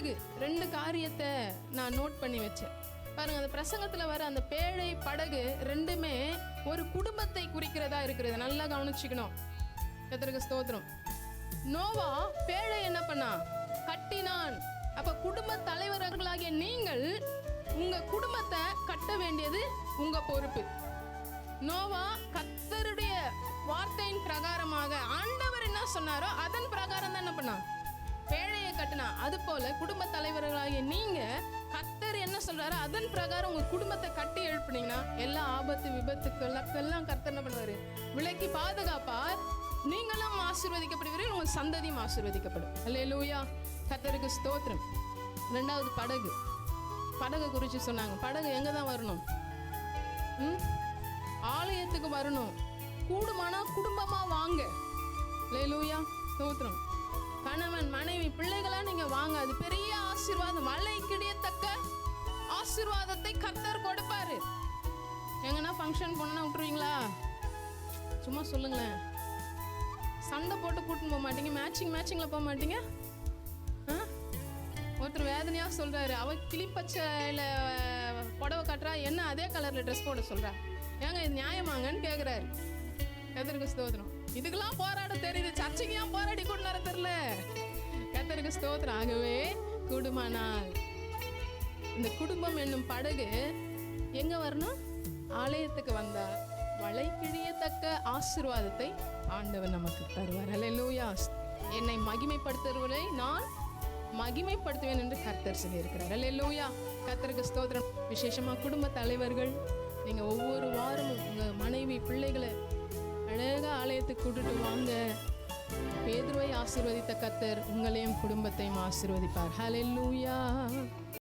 படகு 2 காரியத்தை நான் நோட் பண்ணி வச்சேன் பாருங்க. அந்த பிரசங்கத்தில் வர அந்த பேழை படகு 2மே ஒரு குடும்பத்தை குறிக்கிறதா இருக்கிறது. நல்லா கவனிச்சுக்கணும். கர்த்தருக்கு ஸ்தோத்திரம். நோவா பேழை என்ன பண்ணா? கட்டினான். அப்ப குடும்ப தலைவர்களாகிய நீங்கள் உங்க குடும்பத்தை கட்ட வேண்டியது உங்க பொறுப்பு. நோவா கர்த்தருடைய வார்த்தையின் பிரகாரமாக ஆண்டவர் என்ன சொன்னாரோ அதன் பிரகாரம் தான் என்ன பண்ணா? பேழையை கட்டினா. அது போல குடும்ப தலைவர்களாகிய நீங்க கர்த்தர் என்ன சொல்றாரோ அதன் பிரகாரம் உங்க குடும்பத்தை கட்டி எழுப்புனீங்கன்னா எல்லா ஆபத்து விபத்துக்களுக்கெல்லாம் கர்த்தர் என்ன பண்ணுவாரு? விலக்கி பாதுகாப்பார். நீங்களும் ஆசீர்வதிக்கப்படுவீர்கள், உங்க சந்ததியும் ஆசீர்வதிக்கப்படும். அல்லேலூயா. கர்த்தருக்கு ஸ்தோத்திரம். 2வது படகு குறித்து சொன்னாங்க. படகு எங்க தான் வரணும்? ஆலயத்துக்கு வரணும். கூடுமானா குடும்பமா வாங்க. அல்லேலூயா. ஸ்தோத்திரம். கணவன் மனைவி பிள்ளைகளா நீங்க வாங்க. அது பெரிய ஆசீர்வாதம். மழை கிடையத்தக்க ஆசீர்வாதத்தை கர்த்தர் கொடுப்பாரு. எங்கன்னா ஃபங்க்ஷன் போனா விட்டுருவீங்களா? சும்மா சொல்லுங்களேன். சண்டை போட்டு கூட்டின்னு போக மாட்டீங்க. மேட்சிங்ல போக மாட்டீங்க. ஒருத்தர் வேதனையா சொல்றாரு, அவ கிளிப்பச்சையில புடவை கட்டுறா, என்ன அதே கலர்ல ட்ரெஸ் போட சொல்றா, ஏங்க இது நியாயமாங்கன்னு கேக்குறாரு. கர்த்தருக்கு ஸ்தோத்திரம். இதுக்கெல்லாம் போராட தெரியுது, சர்ச்சைக்கு ஏன் போராடி கொண்டு வர தெரியல? கர்த்தருக்கு ஸ்தோத்திரம். ஆகவே கூடுமானால் இந்த குடும்பம் என்னும் படகு எங்க வரணும்? ஆலயத்துக்கு வந்தா வளை கிழியத்தக்க ஆசீர்வாதத்தை ஆண்டவர் நமக்கு தருவார். அல்லேலூயா. என்னை மகிமைப்படுத்துவதை நான் மகிமைப்படுத்துவேன் என்று கர்த்தர் சொல்லியிருக்கிறார். அல்லேலூயா. கர்த்தருக்கு ஸ்தோத்திரம். விசேஷமா குடும்ப தலைவர்கள், நீங்க ஒவ்வொரு வாரமும் உங்க மனைவி பிள்ளைகளை அழகா ஆலயத்துக்கு கூட்டிட்டு வாங்க. பேதுருவை ஆசீர்வதித்த கர்த்தர் உங்களையும் குடும்பத்தையும் ஆசீர்வதிப்பார். ஹல்லேலூயா.